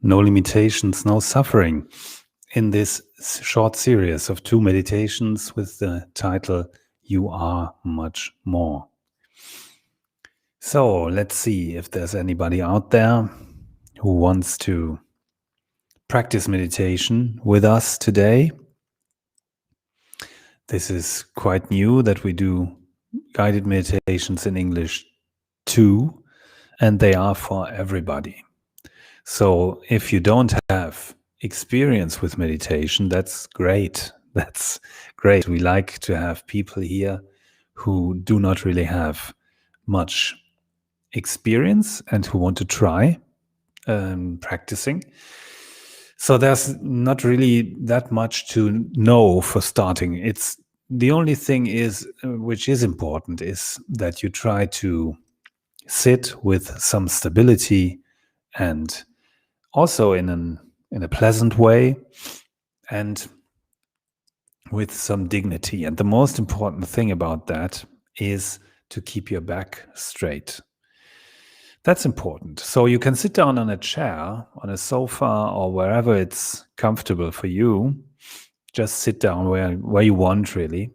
no limitations, no suffering, in this short series of 2 meditations with the title, You Are Much More. So let's see if there's anybody out there who wants to practice meditation with us today. This is quite new that we do guided meditations in English too, and they are for everybody. So if you don't have experience with meditation, that's great. That's great. We like to have people here who do not really have much experience and who want to try practicing. So there's not really that much to know for starting. It's the only thing is, which is important, is that you try to sit with some stability and also in a pleasant way and with some dignity. And the most important thing about that is to keep your back straight. That's important. So you can sit down on a chair, on a sofa, or wherever it's comfortable for you. Just sit down where you want, really.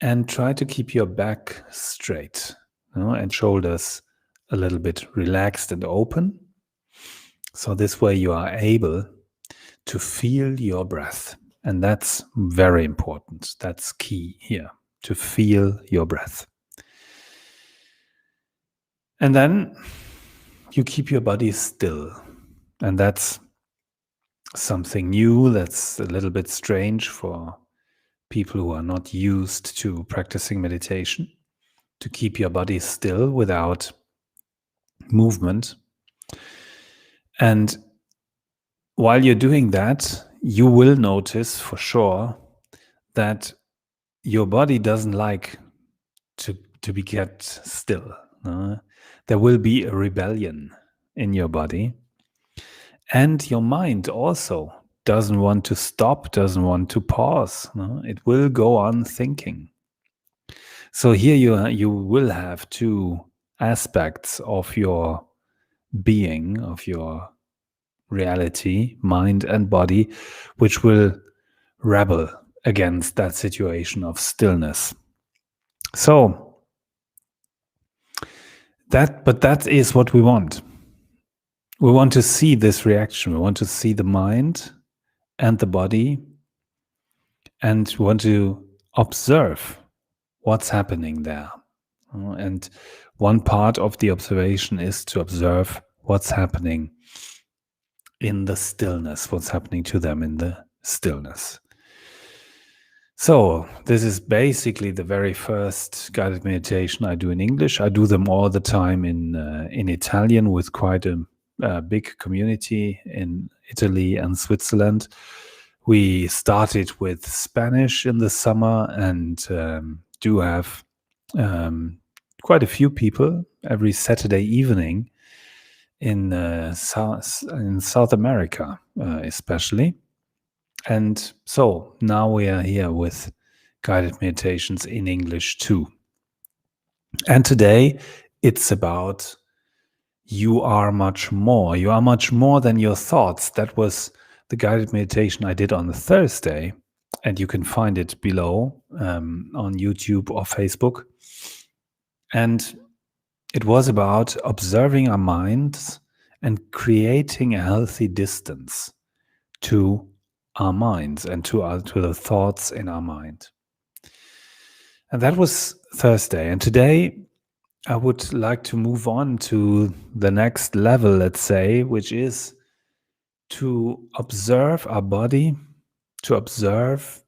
And try to keep your back straight, and shoulders a little bit relaxed and open. So this way you are able to feel your breath. And that's very important. That's key here, to feel your breath. And then you keep your body still. And that's something new. That's a little bit strange for people who are not used to practicing meditation, to keep your body still without movement. And while you're doing that, you will notice for sure that your body doesn't like to be kept still. There will be a rebellion in your body. And your mind also doesn't want to stop, doesn't want to pause. It will go on thinking. So here you will have two aspects of your being, of your reality, mind and body, which will rebel against that situation of stillness. So that is what we want. We want to see this reaction. We want to see the mind and the body, and we want to observe what's happening there. And one part of the observation is to observe what's happening in the stillness, what's happening to them in the stillness. So this is basically the very first guided meditation I do in English. I do them all the time in Italian with quite a big community in Italy and Switzerland. We started with Spanish in the summer and do have quite a few people every Saturday evening in South America, especially. And so now we are here with guided meditations in English too. And today it's about you are much more. You are much more than your thoughts. That was the guided meditation I did on the Thursday. And you can find it below on YouTube or Facebook. And it was about observing our minds and creating a healthy distance to our minds and to the thoughts in our mind. And that was Thursday. And today I would like to move on to the next level, let's say, which is to observe our body, to observe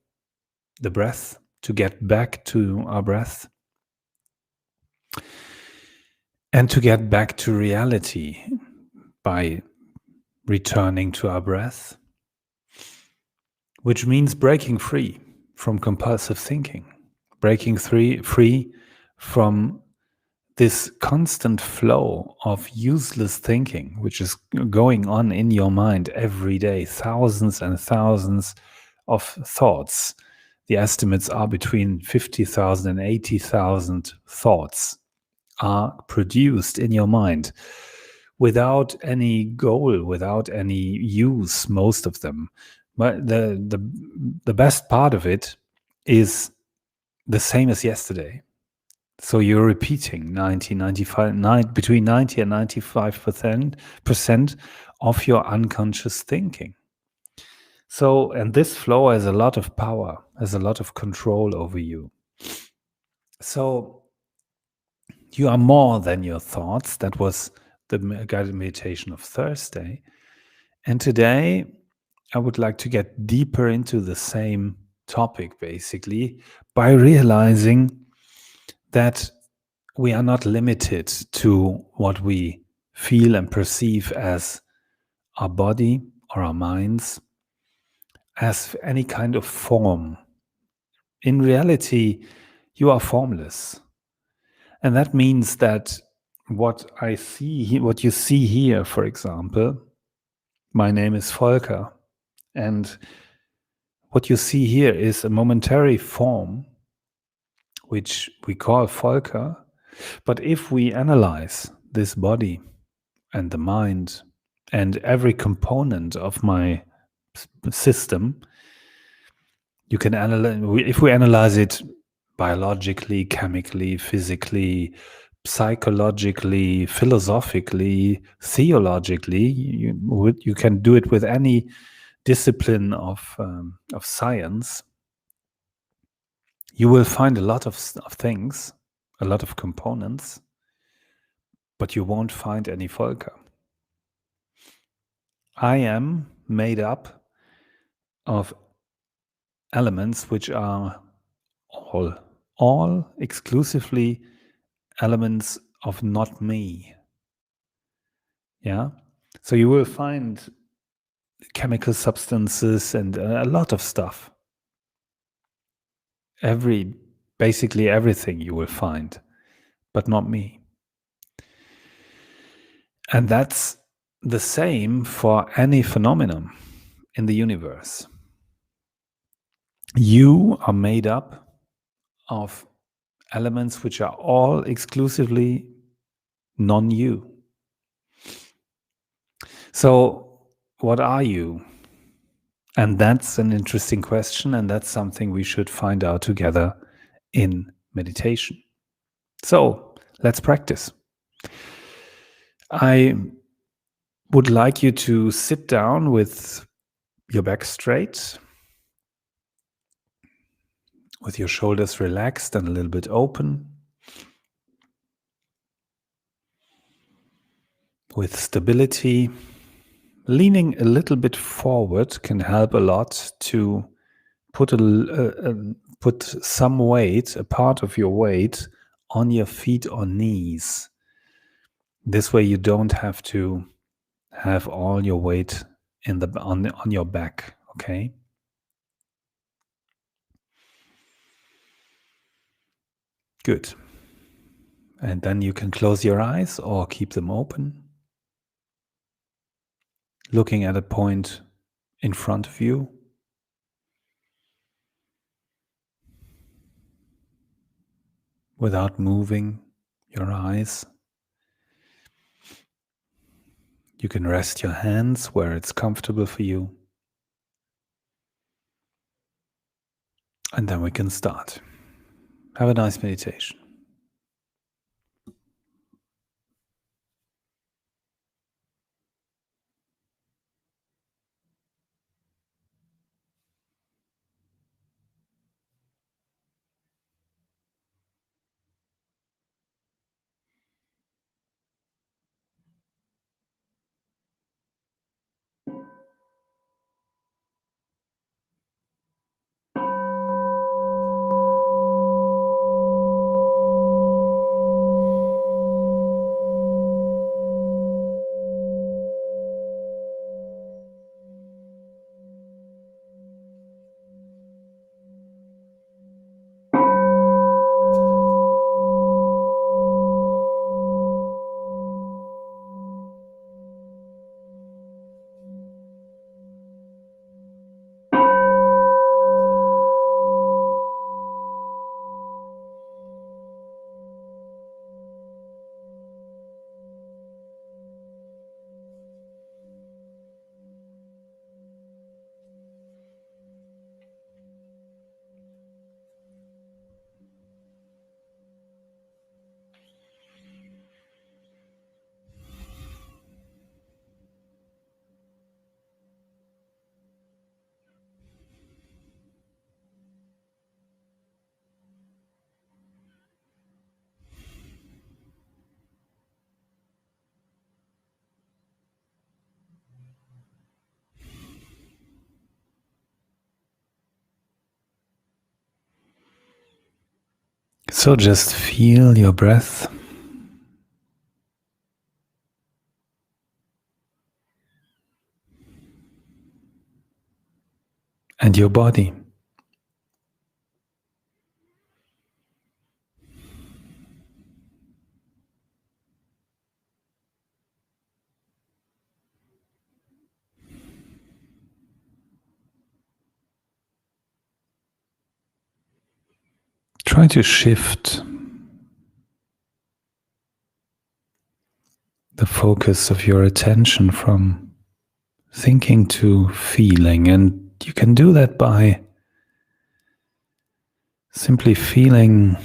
the breath, to get back to our breath, and to get back to reality by returning to our breath, which means breaking free from compulsive thinking, breaking free from this constant flow of useless thinking, which is going on in your mind every day, thousands and thousands of thoughts. The estimates are between 50,000 and 80,000 thoughts are produced in your mind, without any goal, without any use, most of them. But the best part of it is the same as yesterday. So you're repeating 90, 95, between 90 and 95% of your unconscious thinking. So, and this flow has a lot of power, has a lot of control over you. So you are more than your thoughts. That was the guided meditation of Thursday. And today I would like to get deeper into the same topic, basically, by realizing that we are not limited to what we feel and perceive as our body or our minds, as any kind of form. In reality, you are formless. And that means that what I see, what you see here, for example, my name is Volker, and what you see here is a momentary form, which we call Volker. But if we analyze this body and the mind and every component of my system, you can analyze, if we analyze it biologically, chemically, physically, psychologically, philosophically, theologically, you can do it with any discipline of science. You will find a lot of things, a lot of components, but you won't find any Volker. I am made up of elements which are all exclusively elements of not me. Yeah. So you will find chemical substances and a lot of stuff. Basically everything you will find, but not me. And that's the same for any phenomenon in the universe. You are made up of elements which are all exclusively non-you. So, what are you? And that's an interesting question, and that's something we should find out together in meditation. So, let's practice. I would like you to sit down with your back straight, with your shoulders relaxed and a little bit open, with stability. Leaning a little bit forward can help a lot to put put some weight, a part of your weight, on your feet or knees. This way, you don't have to have all your weight on your back. Okay. Good. And then you can close your eyes or keep them open, looking at a point in front of you. Without moving your eyes. You can rest your hands where it's comfortable for you. And then we can start. Have a nice meditation. So just feel your breath and your body. Try to shift the focus of your attention from thinking to feeling, and you can do that by simply feeling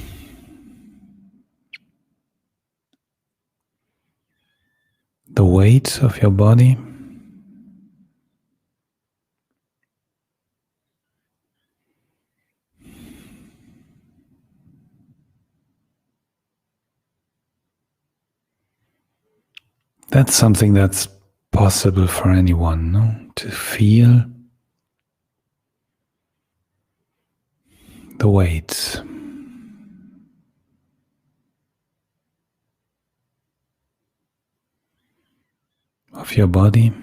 the weight of your body, that's something that's possible for anyone, no? To feel the weight of your body,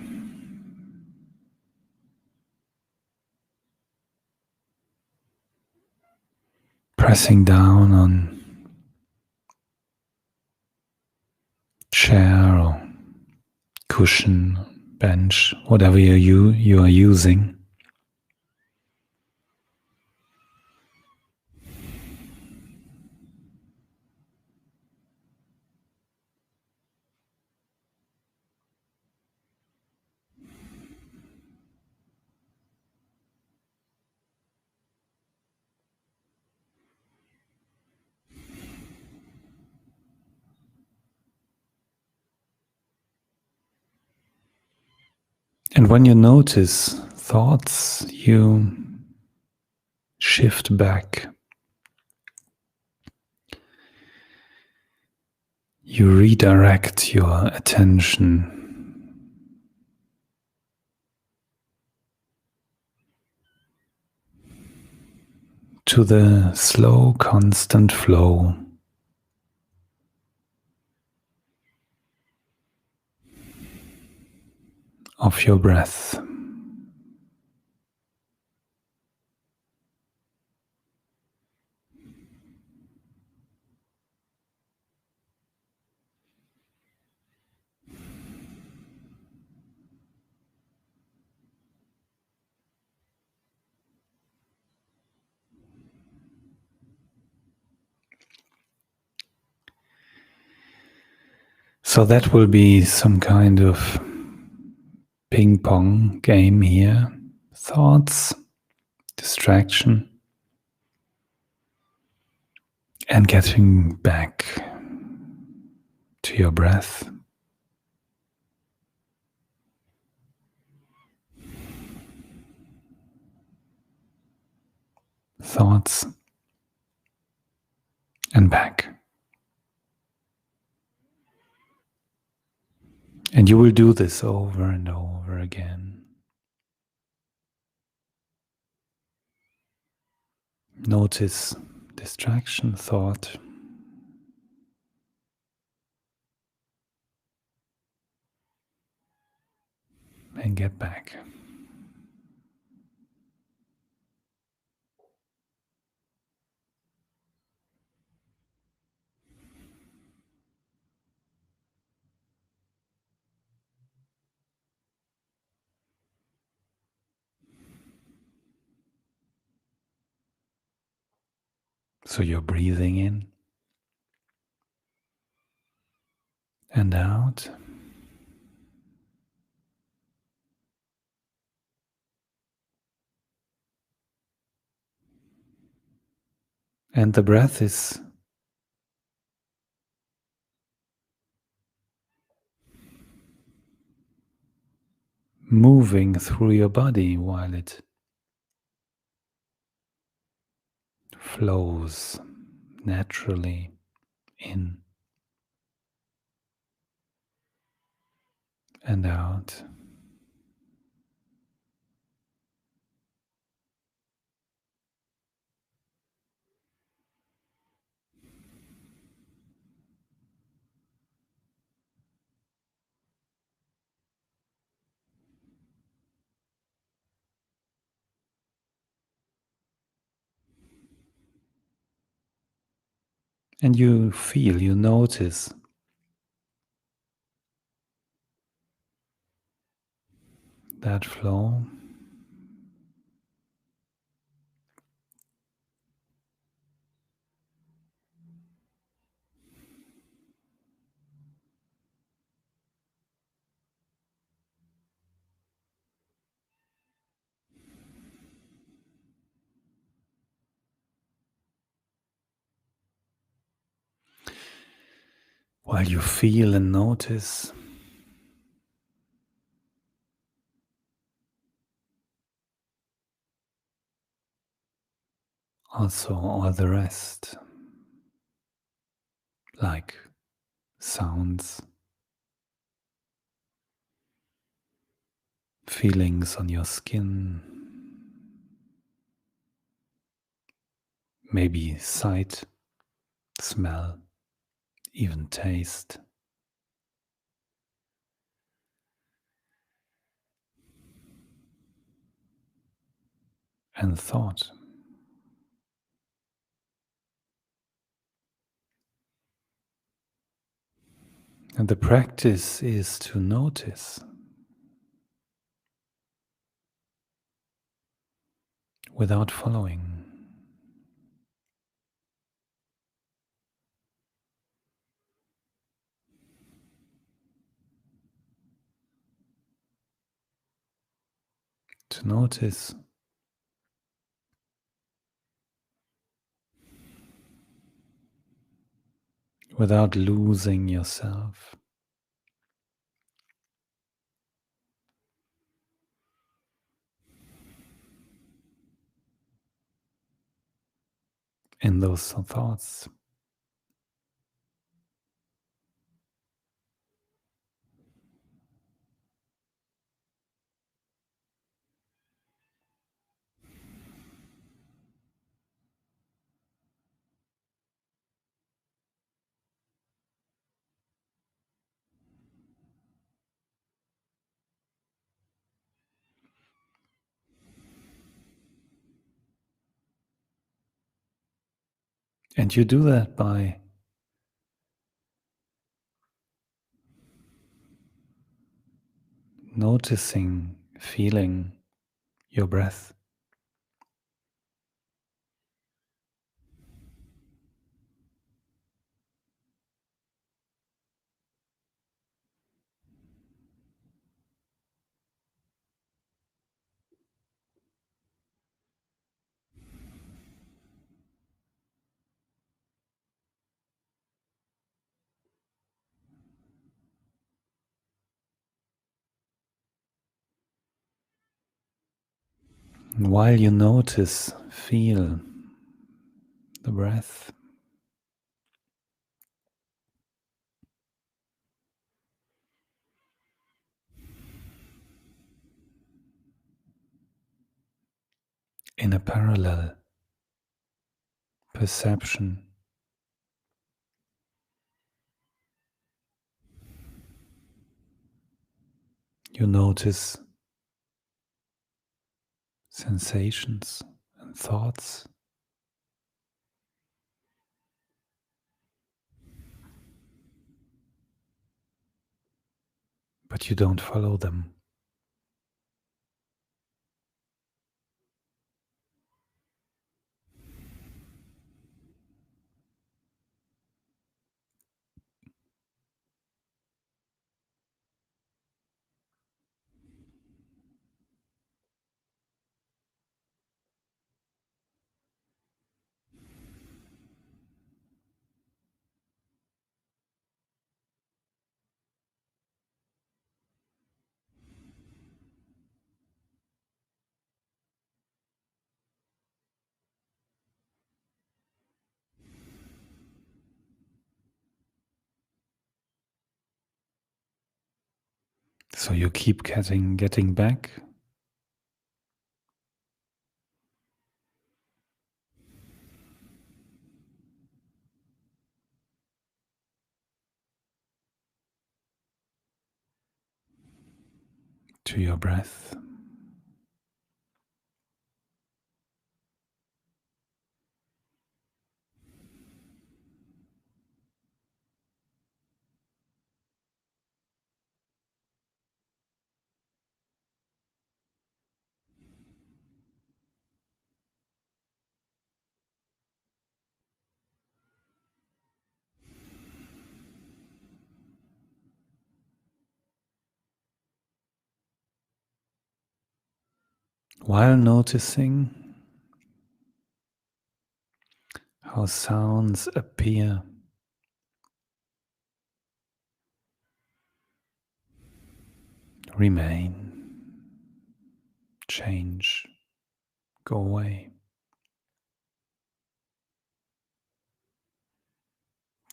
pressing down on chair or cushion, bench, whatever you are using. And when you notice thoughts, you shift back. You redirect your attention to the slow, constant flow of your breath. So that will be some kind of ping pong game here. Thoughts, distraction, and getting back to your breath. Thoughts and back. And you will do this over and over again. Notice distraction, thought, and get back. So you're breathing in and out. And the breath is moving through your body while it flows naturally in and out. And you feel, you notice that flow. While you feel and notice, also all the rest, like sounds, feelings on your skin, maybe sight, smell, even taste, and thought. And the practice is to notice without following, to notice without losing yourself in those thoughts. And you do that by noticing, feeling your breath. And while you notice, feel the breath, in a parallel perception, you notice sensations and thoughts, but you don't follow them. So you keep getting back to your breath. while noticing how sounds appear, remain, change, go away.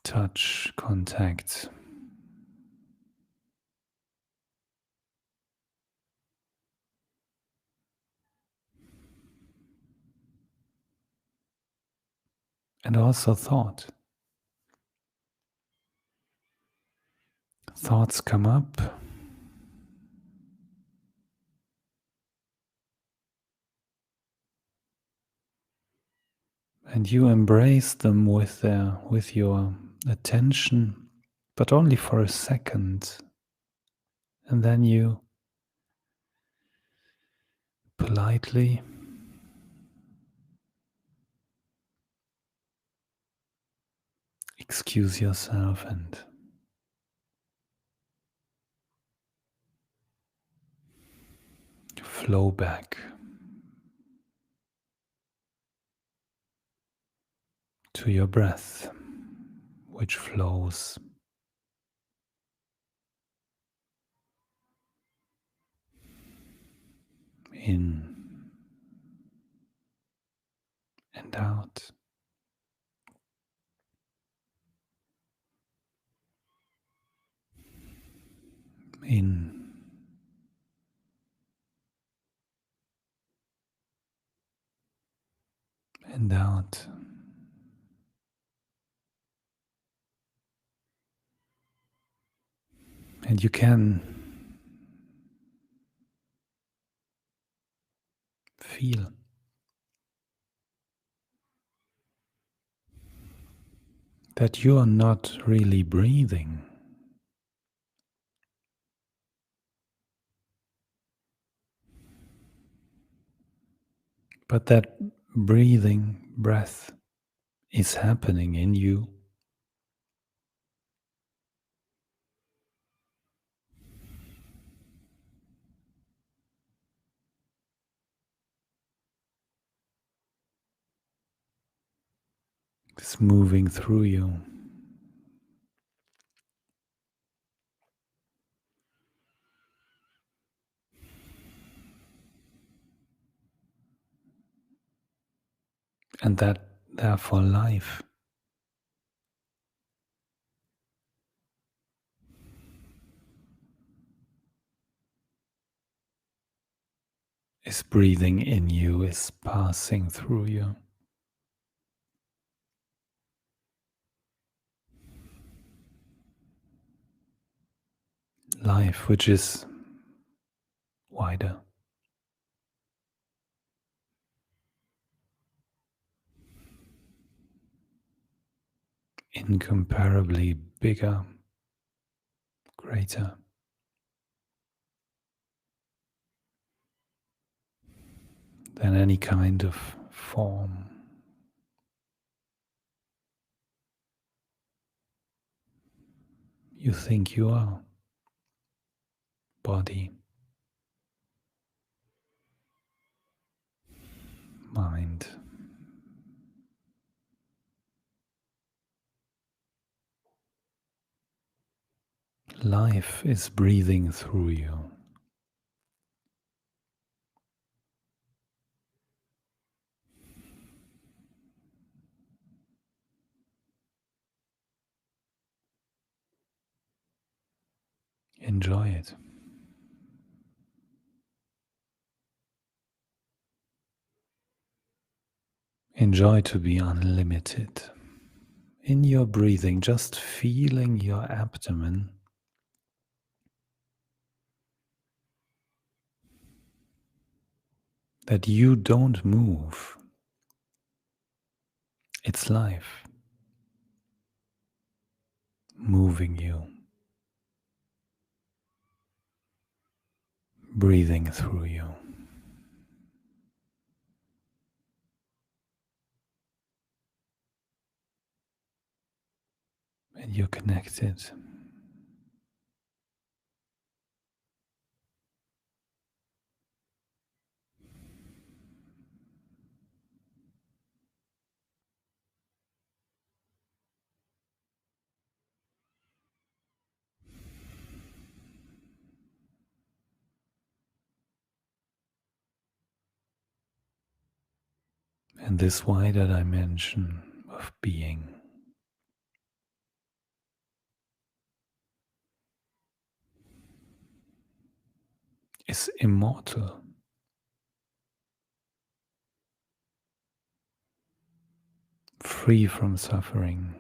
Touch, contact, and also thought. Thoughts come up, and you embrace them with your attention, but only for a second, and then you politely excuse yourself and flow back to your breath, which flows in and out. In and out. And you can feel that you are not really breathing, but that breathing, breath is happening in you. It's moving through you. And that therefore life is breathing in you, is passing through you. Life which is wider, incomparably bigger, greater than any kind of form you think you are. Body, mind, life is breathing through you. Enjoy it. Enjoy to be unlimited in your breathing, just feeling your abdomen that you don't move. It's life moving you, breathing through you. And you're connected. And this wider dimension of being is immortal. Free from suffering.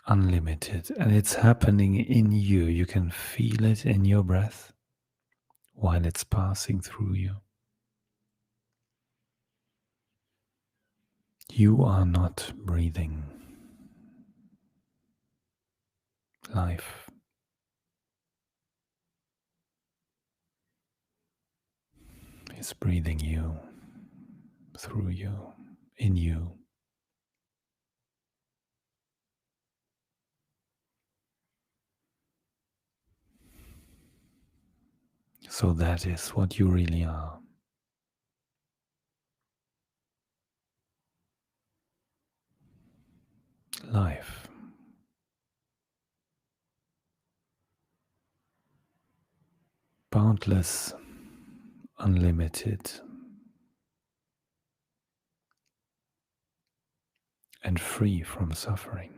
Unlimited. And it's happening in you. You can feel it in your breath while it's passing through you. You are not breathing. Life is breathing you, through you, in you. So that is what you really are. Life. Boundless, unlimited, and free from suffering.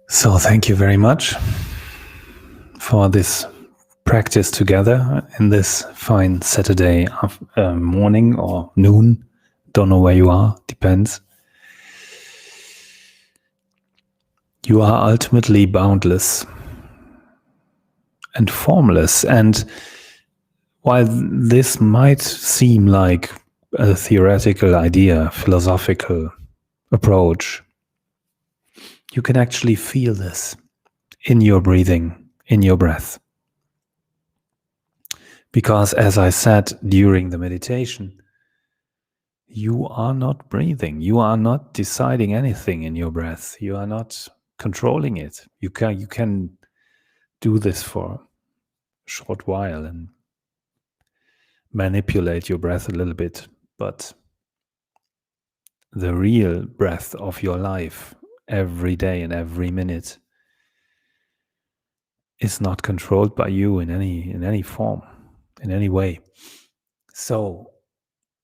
So thank you very much for this practice together in this fine Saturday morning or noon. Don't know where you are, depends. You are ultimately boundless and formless. And while this might seem like a theoretical idea, philosophical approach, you can actually feel this in your breathing, in your breath. Because as I said during the meditation, you are not breathing. You are not deciding anything in your breath. You are not controlling it. You can do this for a short while and manipulate your breath a little bit, but the real breath of your life every day and every minute is not controlled by you in any form, in any way. So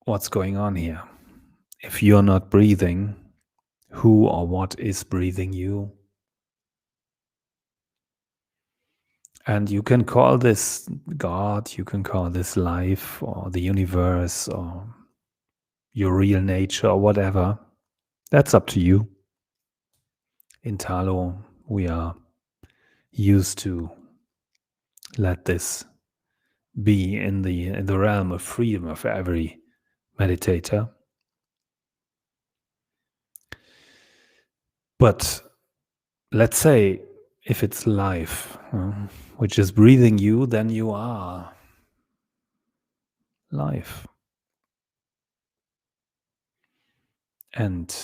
what's going on here? If you're not breathing, who or what is breathing you? And you can call this God, you can call this life or the universe or your real nature or whatever. That's up to you. In Talo, we are used to let this be in the realm of freedom of every meditator. But let's say if it's life, which is breathing you, then you are life. And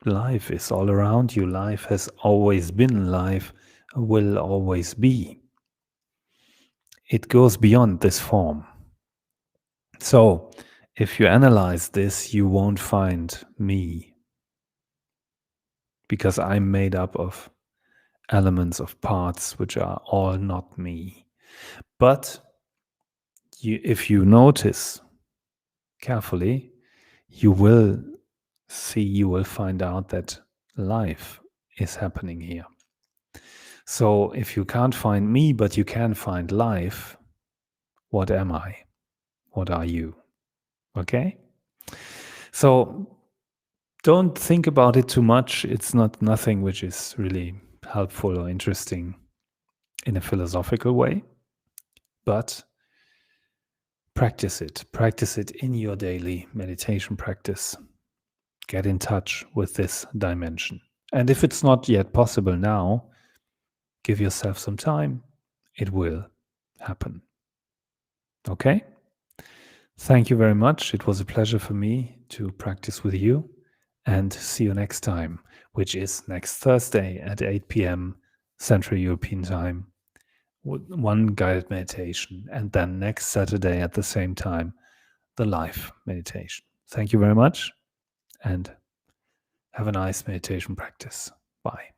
life is all around you. Life has always been. Life will always be. It goes beyond this form. So, if you analyze this, you won't find me, because I'm made up of elements, of parts which are all not me. But if you notice carefully, you will find out that life is happening here. So if you can't find me, but you can find life, what am I? What are you? Okay? So don't think about it too much. It's not nothing which is really helpful or interesting in a philosophical way, but practice it. Practice it in your daily meditation practice. Get in touch with this dimension. And if it's not yet possible now, give yourself some time. It will happen. Okay? Thank you very much. It was a pleasure for me to practice with you. And see you next time, which is next Thursday at 8 p.m. Central European Time. One guided meditation. And then next Saturday at the same time, the live meditation. Thank you very much and have a nice meditation practice. Bye.